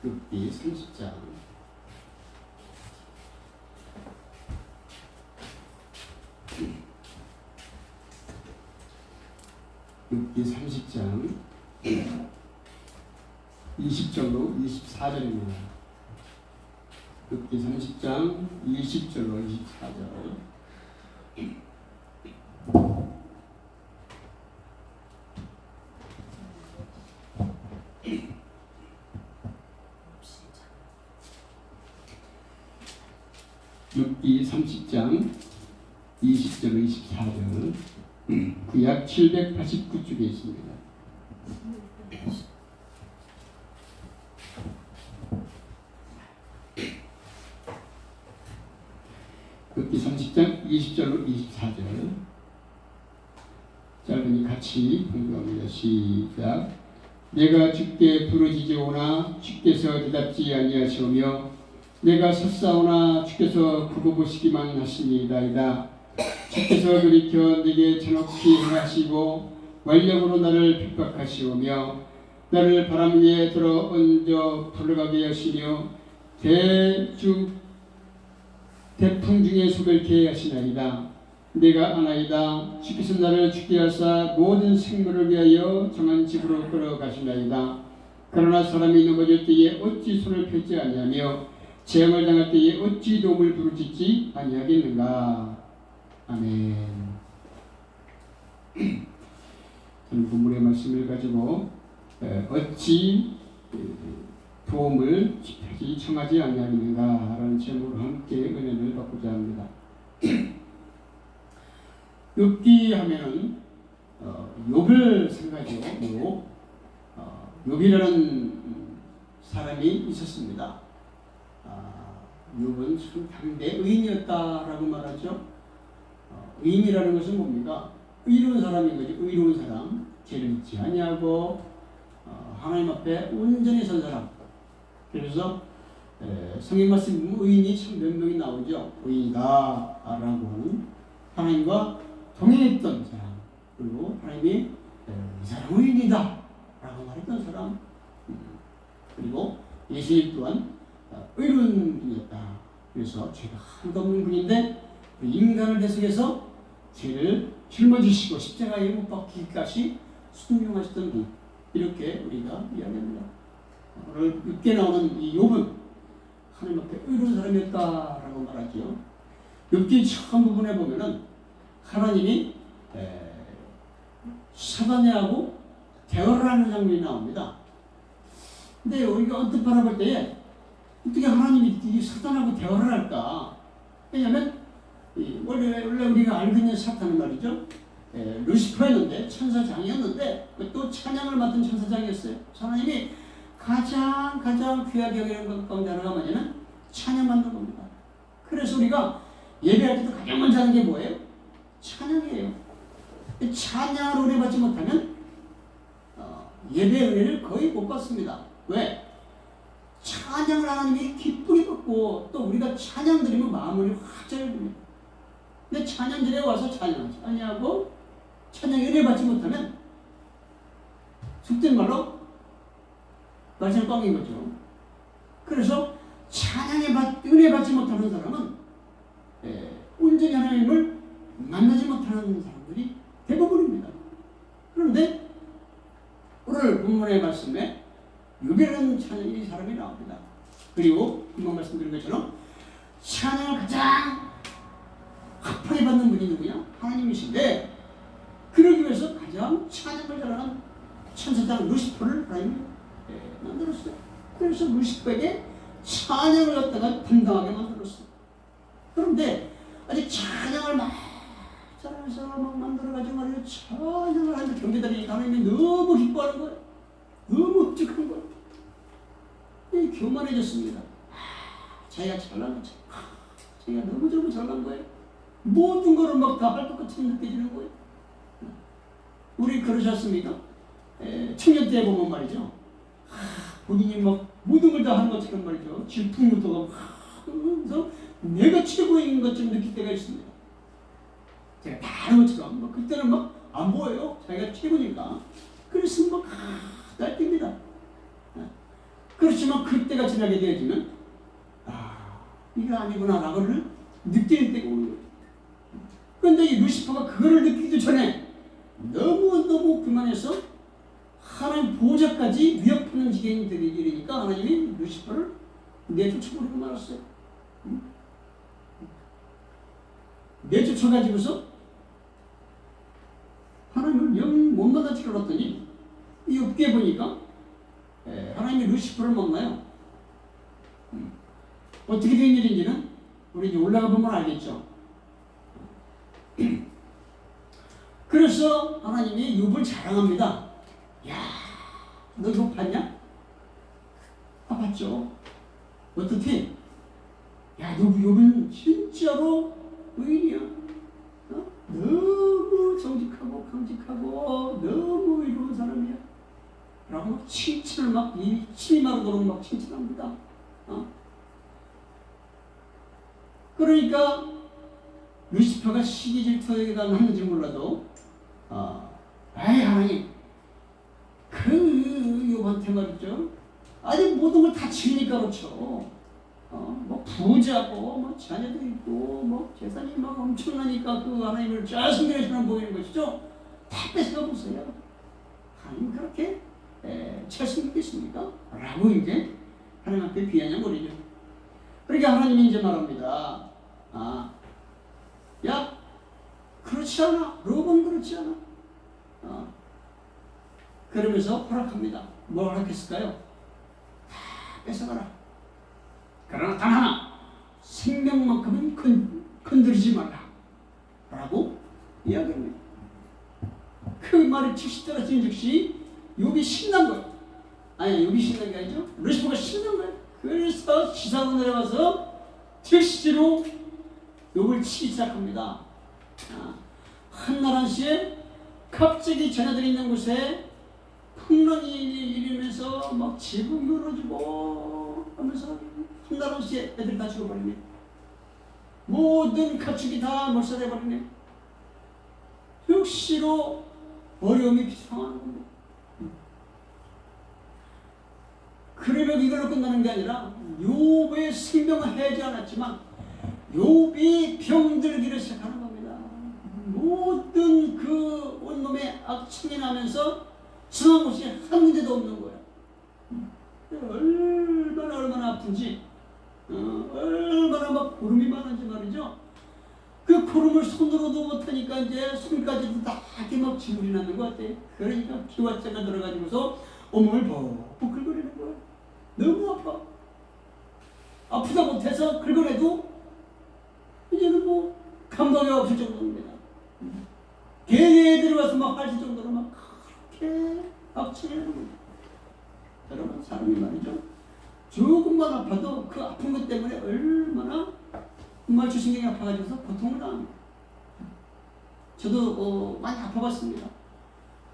욥기 30장 20절로 24절입니다. 욥기 30장 20절로 24절. 욥기 30장 20절로 24절. 구약 789쪽에 있습니다. 욥기 30장 20절로 24절. 짧으니 같이 공부합니다. 시작. 내가 주께 부르짖으오나 주께서 대답지 아니하시오며 내가 섰사오나 주께서 굽어보시기만 하시니이다이다. 주께서 돌이켜 내게 잔혹히 행하시고 완력으로 나를 핍박하시오며 나를 바람 위에 들어 얹어 불러가게 하시며 대풍 중에 소멸케 하시나이다. 내가 아나이다. 주께서 나를 죽게 하사 모든 생물을 위하여 정한 집으로 끌어가시나이다. 그러나 사람이 넘어질 때에 어찌 손을 펴지 아니하며 재앙을 당할 때에 어찌 도움을 부르짖지 아니하겠는가. 아멘. 저는 본문의 말씀을 가지고 어찌 도움을 하지 청하지 아니하겠는가 라는 제목으로 함께 은혜를 받고자 합니다. 욥기 하면은 욥을 생각하죠. 욥이라는 사람이 있었습니다. 욥은 참 당대 의인이었다라고 말하죠. 의인이라는 것은 뭡니까? 의로운 사람인 거죠. 의로운 사람, 죄를 짓지 아니하고 하나님 앞에 온전히 선 사람. 그래서 성경 말씀 의인이 참 몇 명이 나오죠. 의인이다라고 하는 하나님과 동행했던 사람, 그리고 하나님이 이 사람 의인이다 라고 말했던 사람, 그리고 예수님 또한 의로운 분이었다. 그래서 죄가 하나도 없는 분인데 인간을 대속해서 죄를 짊어지시고 십자가에 못 박히기까지 순종하셨던 분, 이렇게 우리가 이야기합니다. 오늘 6개 나오는 이 욥은 하나님 앞에 의로운 사람이었다라고 말하죠. 욥기 처음 부분에 보면은 하나님이 사단하고 대화를 하는 장면이 나옵니다. 근데 우리가 언뜻 바라볼 때에 어떻게 하나님이 이 사단하고 대화를 할까? 왜냐하면 원래 우리가 알고 있는 사탄은 말이죠. 루시퍼였는데, 천사장이었는데 또 찬양을 맡은 천사장이었어요. 하나님이 가장 귀하게 여기는 것 가운데 하나가 뭐냐면 찬양 받는 겁니다. 그래서 우리가 예배할 때도 가장 먼저 하는 게 뭐예요? 찬양이에요. 찬양을 은혜 받지 못하면 예배의 은혜를 거의 못 받습니다. 왜? 찬양을 하나님이 기쁘게 받고 또 우리가 찬양 드리면 마음을 확 잘해줍니다. 근데 찬양전에 와서 찬양하지 아니하고 찬양에 은혜 받지 못하면 속된 말로 말씀 뻥인 거죠. 그래서 찬양에 은혜 받지 못하는 사람은 온전히 하나님을 만나지 못하는 사람들이 대부분입니다. 그런데 오늘 본문의 말씀에 욥이라는 찬양이 사람이 나옵니다. 그리고 금방 말씀드린 것처럼 찬양을 가장 합하게 받는 분이 누구냐? 하나님이신데, 그러기 위해서 가장 찬양을 잘하는 천사장 루시퍼를 하나님이 만들었어요. 그래서 루시퍼에게 찬양을 갖다가 분당하게 만들었어요. 그런데 아직 찬양을 막 잘하면서 막 만들어가지고 말이죠. 찬양을 하는데 경계들이 하나님이 너무 기뻐하는 거예요. 너무 흡족한 거예요. 교만해졌습니다. 자기가 잘난 거죠. 자기가 너무 잘난 거예요. 모든 거를 막 다 할 것 같이 느껴지는 거예요. 우리 그러셨습니까? 청년 때 보면 말이죠. 본인이 막 모든 걸 다 하는 것처럼 말이죠. 질풍노도가 그래서 내가 최고인 것처럼 느낄 때가 있습니다. 제가 다 하는 것처럼 막 그때는 막 안 보여요. 자기가 최고니까. 그래서 막 날뜁니다. 그렇지만 그때가 지나게 되어지면 이게 아니구나 라고를 느끼는 때가 오는 거예요. 그런데 이 루시퍼가 그거를 느끼기도 전에 너무 그만해서 하나님 보호자까지 위협하는 지경이 되니까 하나님이 루시퍼를 내쫓아버리고 말았어요. 내쫓아가지고서 하나님을 영 못 만나지를 않았더니 이 욥기에 보니까 하나님이 루시퍼를 만나요. 어떻게 된 일인지는 우리 이제 올라가 보면 알겠죠. 그래서 하나님이 욥을 자랑합니다. 야, 너 욥 봤냐? 봤죠. 어떻게? 야, 욥은 진짜로 의인이야. 너무 정직하고 강직하고 너무 의로운 사람이야. 라고 칭찬을 막 침이 마르도록 막 칭찬합니다. 그러니까 루시퍼가 시기 질투가 하는지 몰라도 하나님 그 욥한테 말이죠. 아니 모든 걸 다 지니까 그렇죠. 뭐 부자고 뭐 자녀도 있고 뭐 재산이 막 엄청나니까 그 하나님을 자신들에서는 보이는 것이죠. 다 뺏어 보세요. 하나님 그렇게 잘생겼겠습니까? 라고 이제 하나님 앞에 비아냥거리죠. 그러니까 하나님이 이제 말합니다. 야, 그렇지 않아. 욥은 그렇지 않아. 그러면서 허락합니다. 뭘 허락했을까요? 다 뺏어가라. 그러나 단 하나, 생명만큼은 건드리지 말라. 라고 이야기합니다. 그 말이 즉시 떨어진 즉시 욥이 신난 거예요. 아니, 욥이 신난 게 아니죠. 루시퍼가 신난 거예요. 그래서 지상으로 내려가서 즉시로 욥을 치기 시작합니다. 한나라시에 갑자기 자녀들이 있는 곳에 풍랑이 일으면서 막 지붕이 무너지고 하면서 한나라시에 애들 다 죽어버리네. 모든 가축이 다 몰살해버리네. 역시로 어려움이 비상하는 겁니다. 그러면 이걸로 끝나는 게 아니라 욥의 생명을 해지 않았지만 욥이 병들기를 시작하는 겁니다. 모든 그 온몸에 악청이 나면서 승한 곳이 한 군데도 없는 거예요. 얼마나 아픈지, 얼마나 막 고름이 많은지 말이죠. 그 고름을 손으로도 못하니까 이제 손까지도 다 이렇게 막 지물이 나는 것 같아요. 그러니까 기와째가 들어가지고서 온몸을 벅벅 긁어내는 거예요. 너무 아파. 아프다 못해서 긁어내도 이제는 뭐 감각이 없을 정도입니다. 개에 들어가서 막 핥을 정도로 막 그렇게 악취를 합니다. 여러분, 사람이 말이죠. 조금만 아파도 그 아픈 것 때문에 얼마나 정말 주신경이 아파가지고서 고통을 당합니다. 저도 많이 아파봤습니다.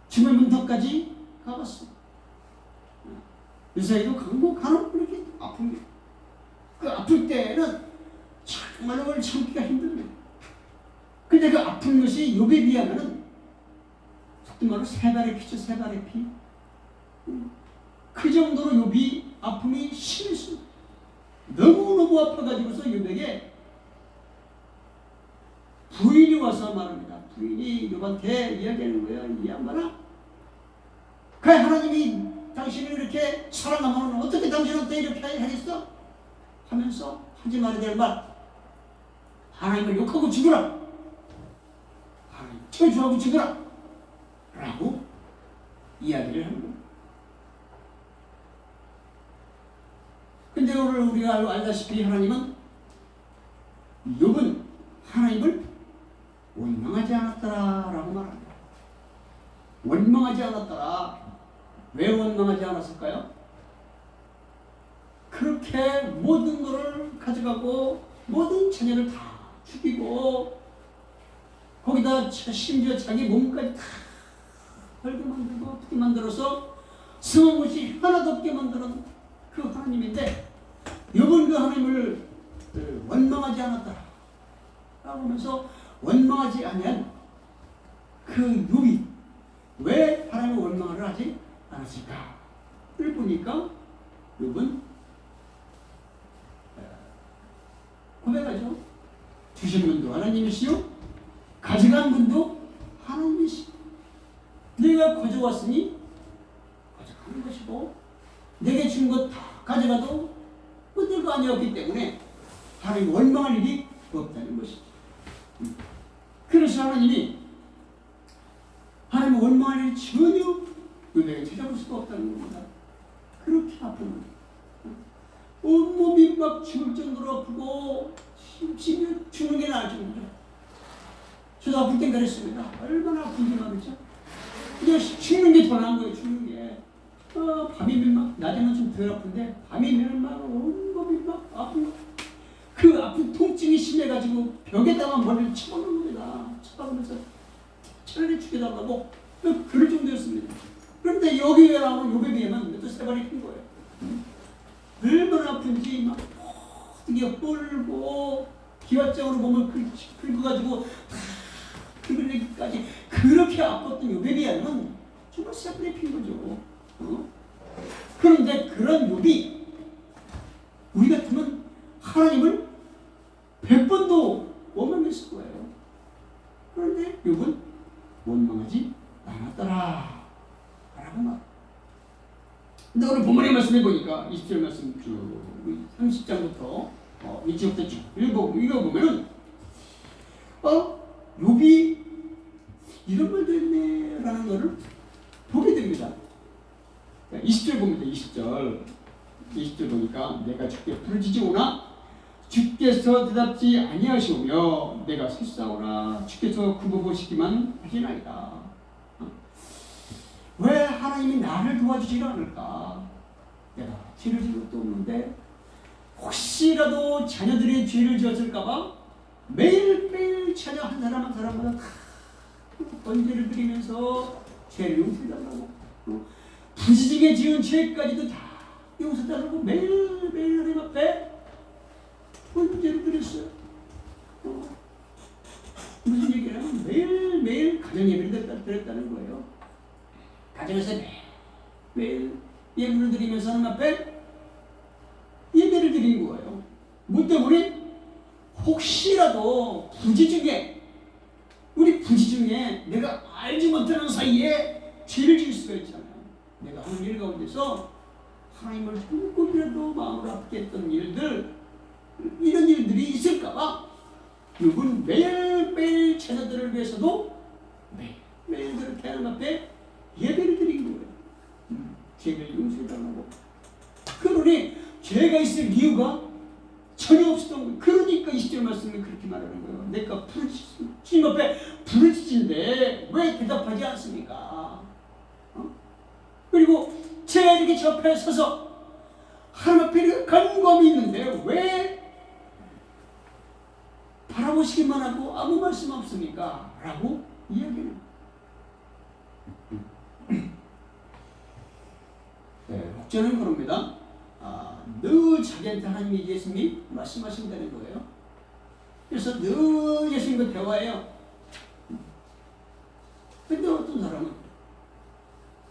주말 문턱까지 가봤습니다. 요새에도 간혹 그렇게 아픕니다. 그 아플 때는 정말로 그걸 참기가 힘듭니다. 근데 그 아픈 것이 욥에 비하면은 속된 말로 세 발의 피죠. 세 발의 피. 그 정도로 욥이 아픔이 심했습니다. 너무너무 아파가지고서 욥에게 부인이 와서 말합니다. 부인이 욥한테 이야기하는 거예요. 이 양반아, 그 하나님이 당신을 이렇게 사랑하면 어떻게 당신한테 이렇게 하겠어? 하면서 하지 말아야 될 말, 하나님을 욕하고 죽으라, 하나님 저주하고 죽으라 라고 이야기를 하는 거예요. 근데 오늘 우리가 알다시피 하나님은 욥은 하나님을 원망하지 않았더라 라고 말합니다. 원망하지 않았더라. 왜 원망하지 않았을까요? 그렇게 모든 것을 가져가고 모든 자녀를 다 죽이고 거기다 심지어 자기 몸까지 다 헐게 만들고 어떻게 만들어서 성한 곳이 하나도 없게 만드는 그 하나님인데 욥은 그 하나님을 원망하지 않았다 라고 하면서 원망하지 않은 그 욥이 왜 하나님을 원망을 하지 않았을까를 보니까 욥은 고백하죠. 주신 분도 하나님이시요 가져간 분도 하나님이시요 내가 가져왔으니 가져가는 것이고 내게 준 것 다 가져가도 내가 아니었기 때문에 하나님 원망할 일이 없다는 것이죠. 그래서 하나님이 하나님 원망할 일이 전혀 욥에게 찾아볼 수가 없다는 겁니다. 그렇게 아픈 거예요. 온몸이 막 죽을 정도로 아프고 심지어 죽는 게 나을 정도로. 저도 아플 땐 그랬습니다. 얼마나 아픈지 말이죠. 그냥 죽는 게 더 나은 거예요. 죽는 게. 밤이면 막 낮에는 좀 덜 아픈데 밤이면 막 온몸이 막 아픈 거. 그 아픈 통증이 심해가지고 벽에다가 머리를 쳐박는 겁니다. 쳐박으면서 차라리 죽여달라고 그럴 정도였습니다. 그런데 여기에 나오는 욥에 비하면 또 세 발이 큰 거예요. 얼마나 아픈지 막 어떻게 뿔고 기왓장으로 몸을 긁어가지고 긁어내기까지 그렇게 아팠던 욥에 비하면 정말 세 발이 핀 거죠. 그런데 그런 욥이 우리 같으면 하나님을 100번도 원망했을 거예요. 그런데 욥은 원망하지 않았더라 라고 말. 근데 오늘 본문의 말씀해 보니까 20절 말씀 쭉 30장부터 2절부터 쭉 읽어보면은 욥이 이런 말도 했네 라는 것을 보게 됩니다. 20절 봅니다. 20절 보니까 내가 주께 부르짖으오나 주께서 대답지 아니하시오며 내가 솟사오나 주께서 굽어보시기만 하시나이다. 왜 하나님이 나를 도와주지 않을까? 내가 죄를 지은 것도 없는데 혹시라도 자녀들이 죄를 지었을까봐 매일매일 자녀 한 사람 한 사람마다 다 번제를 드리면서 죄를 용서해달라고 부지중에 지은 죄까지도 다 용서해달라고 매일매일 하나님 앞에 번제를 드렸어요. 무슨 얘기냐면 매일매일 가정 예배를 드렸다는 거예요. 가정에서 매일 예물을 드리면서 하나님 앞에 예배를 드린 거예요. 뭐 때문에? 혹시라도 우리 부지 중에 내가 알지 못하는 사이에 죄를 지을 수가 있잖아요. 내가 하는 일 가운데서 하나님을 조금이라도 마음을 아프게 했던 일들, 이런 일들이 있을까봐 욥은 매일매일 자녀들을 위해서도 매일 그렇게 하나님 앞에 예배를 드린 거예요. 죄를 용서해달라고. 그러니 죄가 있을 이유가 전혀 없었던 거예요. 그러니까 20절 말씀은 그렇게 말하는 거예요. 내가 주님 앞에 부르짖는데 왜 대답하지 않습니까? 그리고 제가 이렇게 저 앞에 서서 하나님 앞에 이렇게 간구함이 있는데 왜 바라보시기만 하고 아무 말씀 없습니까? 라고 이야기를. 혹자는 그럽니다. 늘 자기한테 하나님이 예수님이 말씀하신다는 거예요. 그래서 늘 예수님과 대화해요. 근데 어떤 사람은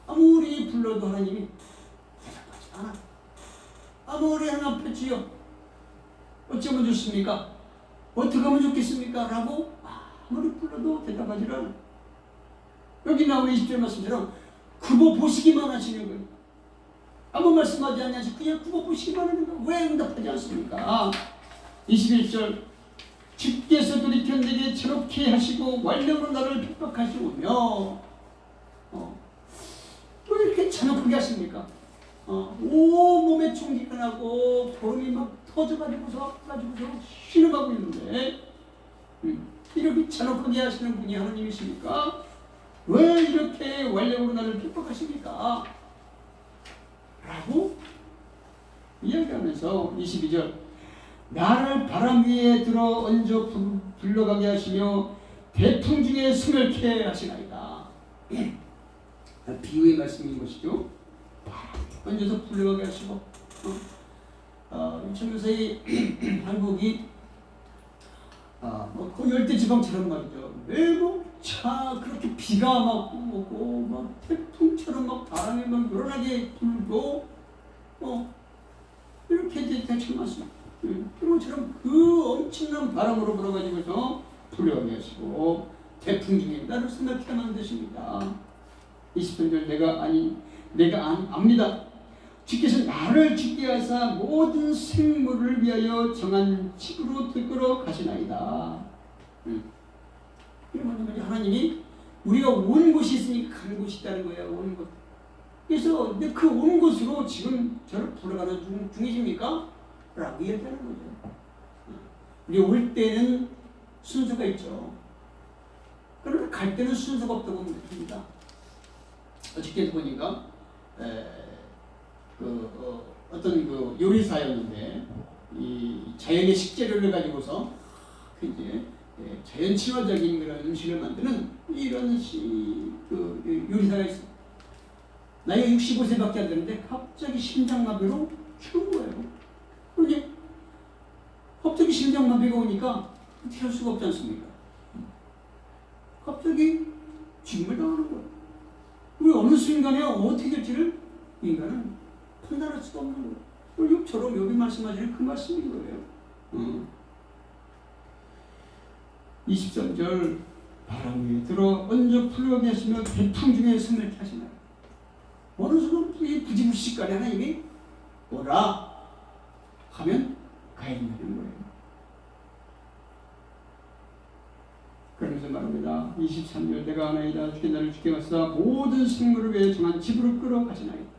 아무리 불러도 하나님이 대답하지 않아. 아무리 하나님 앞에 주여 어쩌면 좋습니까? 어떻게 하면 좋겠습니까? 라고 아무리 불러도 대답하지 않아. 여기 나오는 20절 말씀처럼 굽어 보시기만 하시는 거예요. 아무 말씀하지 않냐시 그냥 굽어 보시기만 하는 거예요. 왜 응답하지 않습니까? 21절 주께서 돌이켜 내게 저렇게 하시고 완력으로 나를 핍박하시오며 왜 이렇게 잔혹하게 하십니까? 온몸에 총기가 나고 병이 막 터져가지고서 신음하고 있는데 이렇게 잔혹하게 하시는 분이 하나님이십니까? 왜 이렇게 완력으로 나를 핍박하십니까? 라고 이야기하면서 22절 나를 바람 위에 들어 얹어 불러가게 하시며 대풍 중에 스멜케 하시나이다. 비유의 말씀인 것이죠. 얹어서 불러가게 하시고 천교사의 한국이 그 열대지방처럼 말이죠. 매번 그렇게 비가 막 오고 막 태풍처럼 막 바람이 막 요란하게 불고 대충 맞습니다. 이것처럼 그 엄청난 바람으로 불어가지고서 불어내시고 태풍 중에 나를 생각해 만드십니다. 23절 내가 압니다. 주께서 나를 죽게 하사 모든 생물을 위하여 정한 집으로 들끌어 가시나이다. 그러면 하나님이 우리가 온 곳이 있으니까 간 곳이 있다는 거예요. 온 곳. 그래서 그 온 곳으로 지금 저를 불러가는 중이십니까? 라고 얘기하는 거죠. 우리 올 때는 순서가 있죠. 그러나 갈 때는 순서가 없다고 느낍니다. 어저께도 보니까 어떤 그 요리사였는데 이 자연의 식재료를 가지고서 이제 자연 친화적인 그런 음식을 만드는 이런 그 요리사가 있어요. 나이가 65세밖에 안 되는데 갑자기 심장마비로 죽은 거예요. 그런데 갑자기 심장마비가 오니까 어떻게 할 수가 없지 않습니까? 갑자기 죽음을 당하는 거예요. 우리 어느 순간에 어떻게 될지를 인간은 판단할 수가 없는 거예요. 욥처럼 욥이 말씀하시는 그 말씀인 거예요. 23절 바람 위에 들어 얹어 풀려 계시며 태풍 중에 숨을 타시나요. 어느 순간 이 부지불식간에 하나님이 오라 하면 가야 된다는 거예요. 그러면서 말합니다. 23절 내가 아나이다 주께 나를 주께 왔사 모든 생물을 위해 정한 집으로 끌어가시나이다.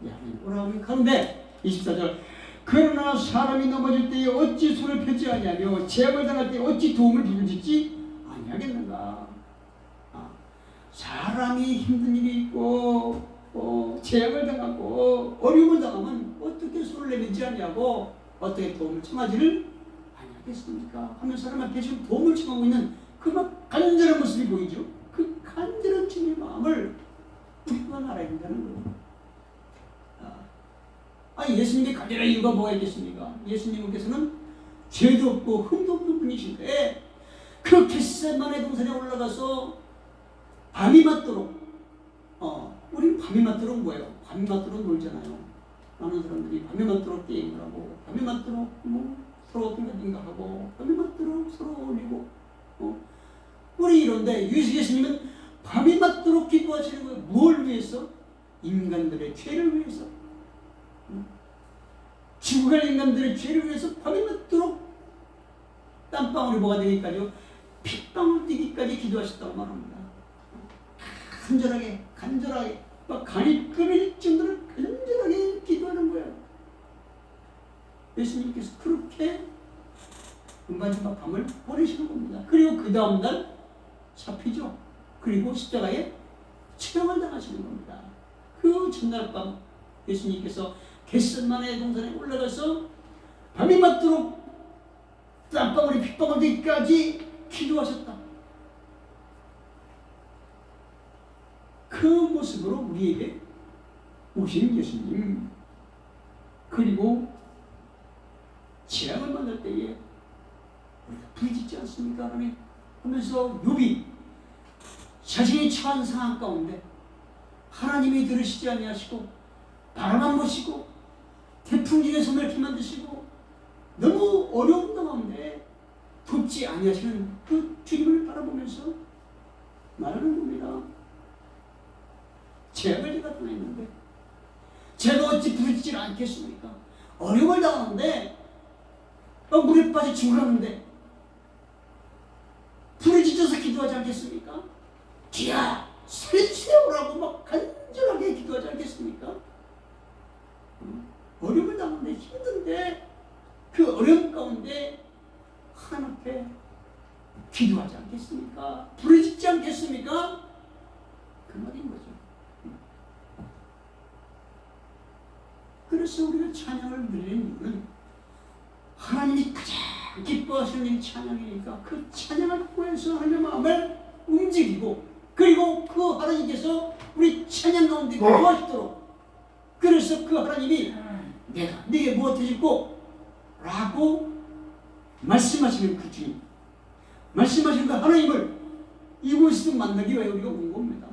하나님 오라 하면 가는데 24절 그러나 사람이 넘어질 때에 어찌 손을 펴지 아니하며 재앙을 당할 때에 어찌 도움을 부르짖지 아니하겠는가. 사람이 힘든 일이 있고 재앙을 당하고 어려움을 당하면 어떻게 손을 내밀지 아니하고 어떻게 도움을 청하지를 아니하겠습니까 하면 사람한테 지금 도움을 청하고 있는 그 막 간절한 모습이 보이죠. 그 간절한 주님의 마음을 우리가 알아야 된다는 거예요. 예수님이 간절한 이유가 뭐가 있겠습니까? 예수님께서는 죄도 없고 흠도 없는 분이신데 그 겟세마네 동산에 올라가서 밤이 맞도록 우리는 밤이 맞도록 뭐예요? 밤이 맞도록 놀잖아요. 많은 사람들이 밤이 맞도록 게임을 하고 밤이 맞도록 서로 어떤 것인가 하고 밤이 맞도록 서로 어울리고 우리 이런데 예수님은 밤이 맞도록 기도하시는 거예요. 뭘 위해서? 인간들의 죄를 위해서. 죽어갈 인간들의 죄를 위해서 밤이 맞도록 땀방울이 뭐가 되기까지요? 핏방울 뛰기까지 기도하셨다고 말합니다. 간절하게 막 간이 끓일 정도로 간절하게 기도하는 거예요. 예수님께서 그렇게 마지막 밤을 보내시는 겁니다. 그리고 그 다음날 잡히죠. 그리고 십자가에 처형을 당하시는 겁니다. 그 전날 밤 예수님께서 겟세마네 동산에 올라가서 밤이 맞도록 땀방울이 핏방울 되기까지 기도하셨다. 그 모습으로 우리에게 오신 예수님, 그리고 재앙을 만날 때에 우리가 부르짖지 않습니까? 하나님 하면서 욥이 자신이 처한 상황 가운데 하나님이 들으시지 아니하시고 바라만 보시고 태풍 중에 손을 이렇게 만드시고 너무 어려운 가운데 돕지 아니하시는 그 주님을 바라보면서 말하는 겁니다. 재앙을 제가 당했는데 제가 어찌 부르짖지 않겠습니까? 어려움을 당하는데 물에 빠져 죽으라는데 부르짖어서 기도하지 않겠습니까? 주야 살려주세요라고 막 간절하게 기도하지 않겠습니까? 어려움을 당하는데 힘든데 그 어려움 가운데 하나님 앞에 기도하지 않겠습니까? 부르짖지 않겠습니까? 그 말인 거죠. 그래서 우리가 찬양을 드리는 이유는 하나님이 가장 기뻐하시는 일 찬양이니까 그 찬양을 통해서 하나님의 마음을 움직이고 그리고 그 하나님께서 우리 찬양 가운데 도와주도록 그래서 그 하나님이 내가 네게 무엇을 줄고 라고 말씀하시는 그 주님 말씀하시는 그 하나님을 이곳에서 만나기 위해 우리가 온 겁니다.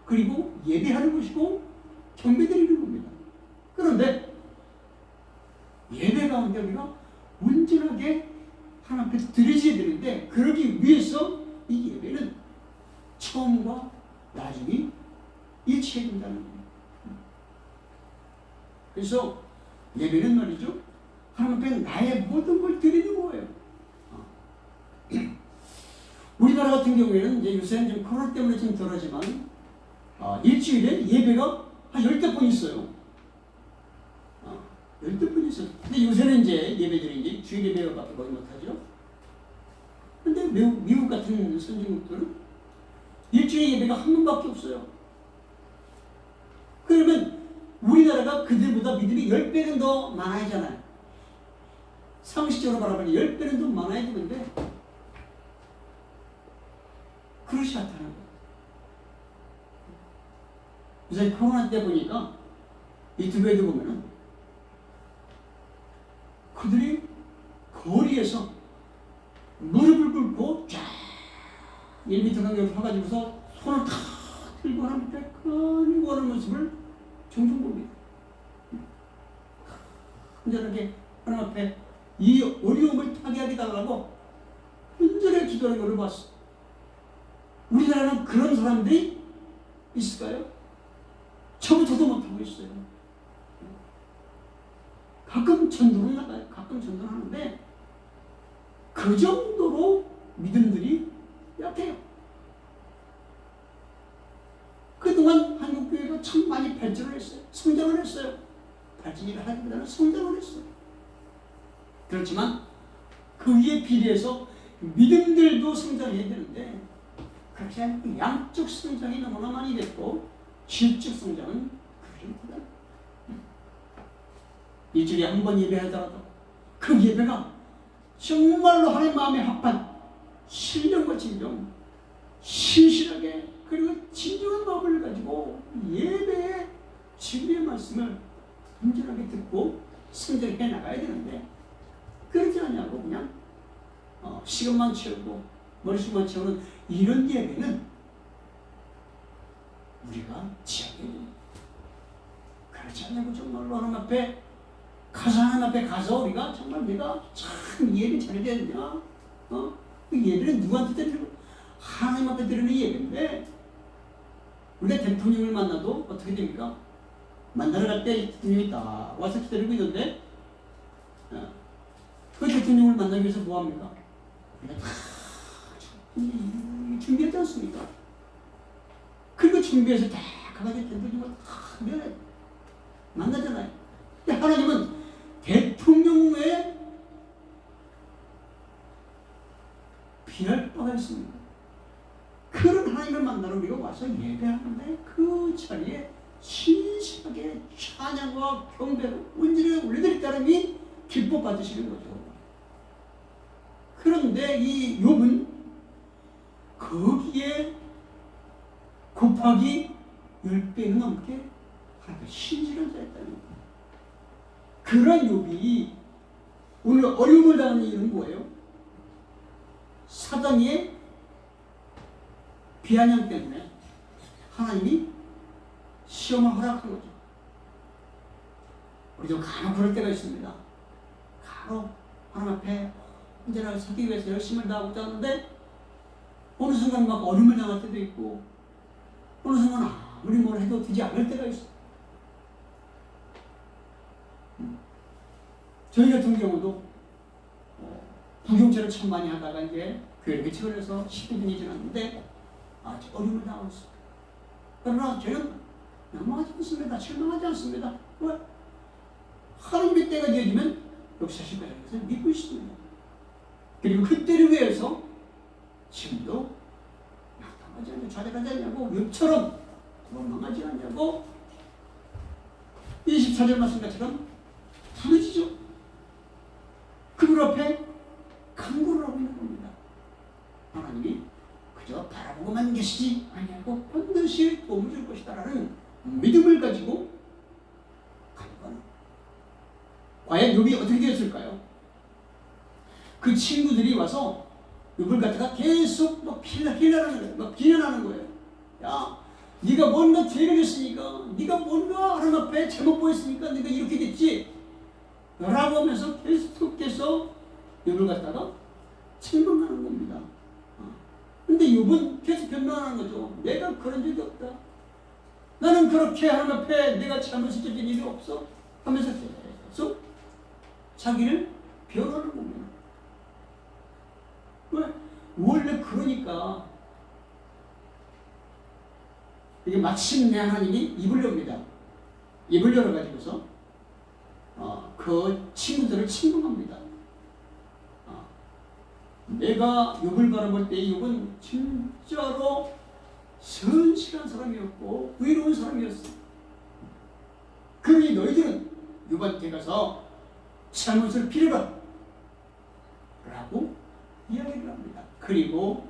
그리고 예배하는 것이고 경배드리는 겁니다. 그런데 가운데 우리가 온전하게 하나님 앞에 드려져야 되는데, 그러기 위해서 이 예배는 처음과 나중이 일치해야 된다는 거예요. 그래서 예배는 말이죠, 하나님 앞에 나의 모든 걸 드리는 거예요. 우리나라 같은 경우에는 이제 요새는 좀 코로나 때문에 좀 덜하지만 일주일에 예배가 한 10번 있어요. 10번 있어요. 근데 요새는 이제 예배들이 이제 주일 예배밖에 거의 못하죠. 근데 미국 같은 선진국들은 일주일에 예배가 한 번밖에 없어요. 그러면 우리나라가 그들보다 믿음이 10배는 더 많아야잖아요. 상식적으로 바라보니 10배는 더 많아야 되는데 그렇지 않다는 거예요. 요새 코로나 때 보니까 유튜브에도 보면은 그들이 거리에서 무릎을 꿇고 쫙 1m 간격을 서가지고서 손을 탁 들고 하나님께 간구하는 모습을 종종 봅니다. 온전하게 하나님 앞에 이 어려움을 타개하게 달라고 온전하게 기도하는 것을 봤어. 우리나라는 그런 사람들이 있을까요? 저부터도 못하고 있어요. 가끔 전도를 나가요. 가끔 전도를 하는데 그 정도로 믿음들이 약해요. 그동안 한국교회가 참 많이 발전을 했어요. 성장을 했어요. 발전이라 하기보다는 성장을 했어요. 그렇지만 그에 비례해서 믿음들도 성장해야 되는데 그렇지 않고 양적 성장이 너무나 많이 됐고 질적 성장은 그렇게 못하다. 일주일에 한 번 예배하더라도 그 예배가 정말로 하나님 마음에 합한 신령과 진정, 신실하게 그리고 진정한 마음을 가지고 예배의 진리의 말씀을 온전하게 듣고 성장해 나가야 되는데 그렇지 않냐고 그냥 시간만 채우고 머릿속만 채우는 이런 예배는 우리가 지향해야 됩니다. 그렇지 않냐고 정말로 하나님 앞에 가서 하나님 앞에 가서 우리가 정말 내가 참 예배 잘해야 되냐? 그 예배는 누구한테 드리는 거야? 하나님 앞에 드리는 예배인데 우리가 대통령을 만나도 어떻게 됩니까? 만나러 갈 때 대통령이 다 와서 기다리고 있는데 그 대통령을 만나기 위해서 뭐합니까? 우리가 다 준비하지 않습니까? 그리고 준비해서 다 가가지고 대통령을 다 만나잖아요. 근데 하나님은 대통령에 비할 바가 있습니다. 그런 하나님을 만나러 우리가 와서 예배하는데 그 자리에 신실하게 찬양과 경배로 온전히 올려드릴 따름이 기뻐 받으시는 거죠. 그런데 이 욥은 거기에 곱하기 10배는 넘게 하나님의 신실한 자였다는 거예요. 그런 욥이 오늘 어려움을 당하는 이유는 뭐예요? 사단의 비아냥 때문에 하나님이 시험을 허락한 거죠. 우리도 간혹 그럴 때가 있습니다. 간혹 하나님 앞에 언제나 서기 위해서 열심을 다하고자 하는데 어느 순간 막 어려움을 당할 때도 있고 어느 순간 아무리 뭘 해도 되지 않을 때가 있어요. 저희 같은 경우도 부경제를 참 많이 하다가 이제 교회를 개척을 해서 10년이 지났는데 아주 어려움을 당하고 있어요. 그러나 저는 넘어가지 않습니다. 실망하지 않습니다. 왜? 하나님의 때가 되어지면 역사하실 거라는 것을 믿고 있습니다. 그리고 그때를 위해서 지금도 낙담하지 않냐고 좌절하지 않냐고 욥처럼 원망하지 않냐고 24절 말씀처럼 부르짖어 그분 앞에 간구를 하고 있는 겁니다. 하나님이 그저 바라보고만 계시지 아니하고 반드시 도움을 줄 것이다라는 믿음을 가지고 간구하는 거예요. 과연 욥이 어떻게 되었을까요? 그 친구들이 와서 욥을 갖다가 계속 막 비난하는 거예요. 막 비난하는 거예요. 야, 네가 뭔가 죄를 했으니까, 네가 뭔가 하나님 앞에 잘못 보였으니까 네가 이렇게 됐지. 라고 하면서 계속해서 욥을 갖다가 책망하는 겁니다. 근데 욥은 계속 변명하는 거죠. 내가 그런 적이 없다. 나는 그렇게 하나님 앞에 내가 잘못을 저진 일이 없어 하면서 계속 자기를 변호하는 겁니다. 왜? 원래 그러니까 이게 마침내 하나님이 입을 엽니다. 입을 열어가지고서 그 친구들을 책망합니다. 내가 욥을 바라볼 때 욥은 진짜로 선실한 사람이었고 의로운 사람이었어. 그러니 너희들은 욥한테 가서 잘못을 빌어라 라고 이야기를 합니다. 그리고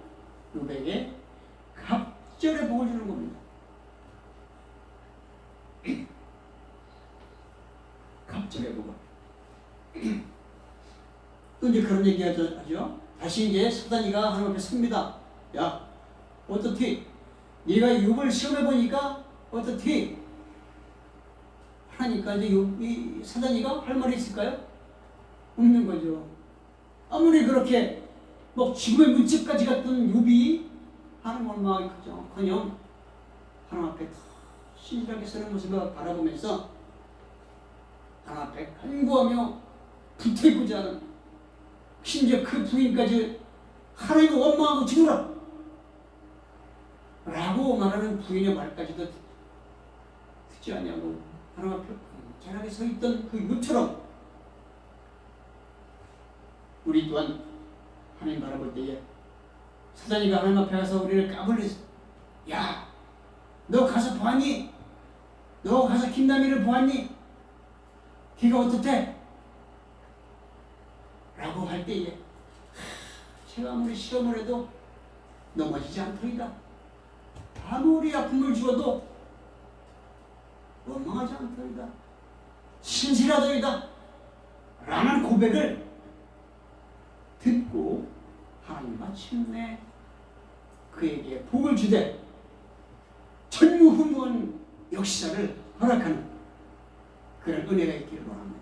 욥에게 갑절의 복을 주는 겁니다. 갑절의 복을. 또 이제 그런 얘기 하죠. 다시 이제 사단이가 하나님 앞에 섭니다. 야, 어떻게? 네가 욥을 시험해 보니까 어떻게? 하니까 이제 이 사단이가 할 말이 있을까요? 없는 거죠. 아무리 그렇게 뭐 죽음의 문책까지 갔던 욥이 하나님 얼마나 크죠. 그냥 하나님 앞에 신실하게 서는 모습을 바라보면서 하나님 앞에 간구하며 붙어있고자 하는, 심지어 그 부인까지 하나님을 원망하고 죽으라 라고 말하는 부인의 말까지도 듣지 않냐고 하나님 앞에 견하게 서 있던 그 욥처럼 우리 또한 하나님 바라볼 때에 사단이가 하나님 앞에 가서 우리를 까불리서 야, 너 가서 보았니? 너 가서 김남희를 보았니? 걔가 어떻대? 라고 할 때에 제가 아무리 시험을 해도 넘어지지 않더이다. 아무리 아픔을 주어도 원망하지 않더이다. 신실하더이다. 라는 고백을 듣고 하나님 마침내 그에게 복을 주되 전무후무한 역사를 허락하는 그런 은혜가 있기를 원합니다.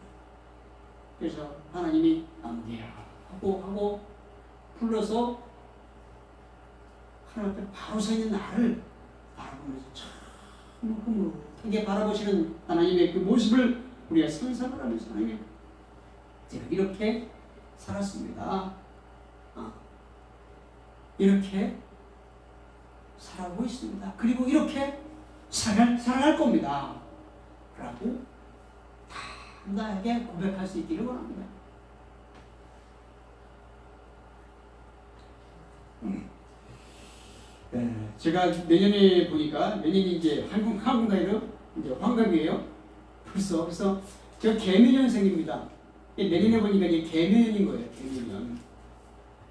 그래서 하나님이 안돼야 하고 불러서 하나님 앞에 바로 서 있는 나를 바라보면서 참 흐뭇하게 바라보시는 하나님의 그 모습을 우리가 상상을 하면서 하나님, 제가 이렇게 살았습니다. 이렇게 살아오고 있습니다. 그리고 이렇게 살아갈 겁니다. 라고 당당하게 고백할 수 있기를 원합니다. 네, 제가 내년에 보니까 내년이 이제 한국 나이로 이제 환갑이에요. 그래서 저 개묘년생입니다. 내년에 보니까 이제 개묘년인 거예요. 개묘년.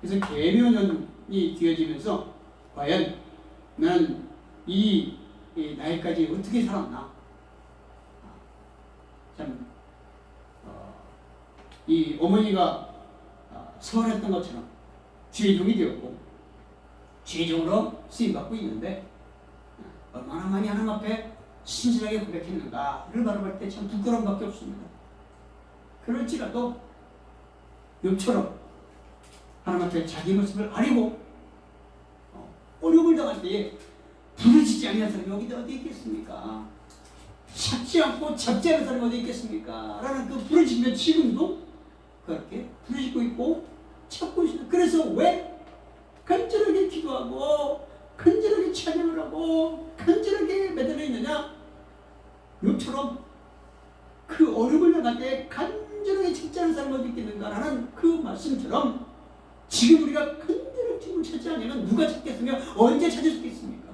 그래서 개묘년이 되어지면서 과연 나는 이 나이까지 어떻게 살았나? 참 이 어머니가 서원했던 것처럼 죄종이 되었고 죄종으로 쓰임받고 있는데 얼마나 많이 하나님 앞에 신실하게 고백했는가를 바라볼 때 참 부끄러움밖에 없습니다. 그럴지라도 욥처럼 하나님 앞에 자기 모습을 아리고 어려움을 당할 때에 부르짖지 아니한 사람이 여기 어디 있겠습니까? 찾지 않고 잡지 않은 사람이 어디 있겠습니까? 라는 그 부르짖으면 지금도 그렇게 부르짖고 있고 찾고 있습니다. 그래서 왜 간절하게 기도하고 간절하게 찬양을 하고 간절하게 매달려 있느냐? 욥처럼 그 어려움을 당할 때 간절하게 찾지 않은 사람이 어디 있겠는가라는 그 말씀처럼 지금 우리가 간절한 친구를 찾지 않으면 누가 찾겠으며 언제 찾을 수 있겠습니까?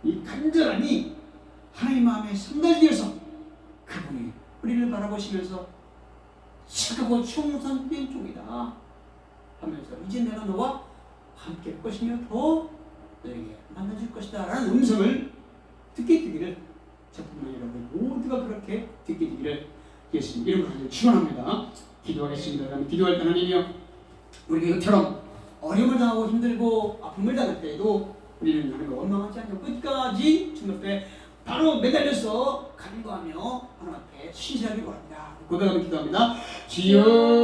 이 간절함이 하나님 마음에 상달되어서 그분이 우리를 바라보시면서 착하고 충성된 종이다 하면서 이제 내가 너와 함께 할 것이며 더 너에게 만나줄 것이다 라는 음성을 듣게 되기를 저뿐만 여러분 모두가 그렇게 듣게 되기를 예수님 이름으로 축원합니다. 기도하겠습니다. 그럼 기도할 때 하나님이여 우리가 이처럼 어려움을 당하고 힘들고 아픔을 당할 때에도 우리는 하나님을 원망하지 않고 끝까지 주님 앞에 바로 매달려서 간구하며 하나님께 신실하게 구합니다. 고백하며 기도합니다. 주여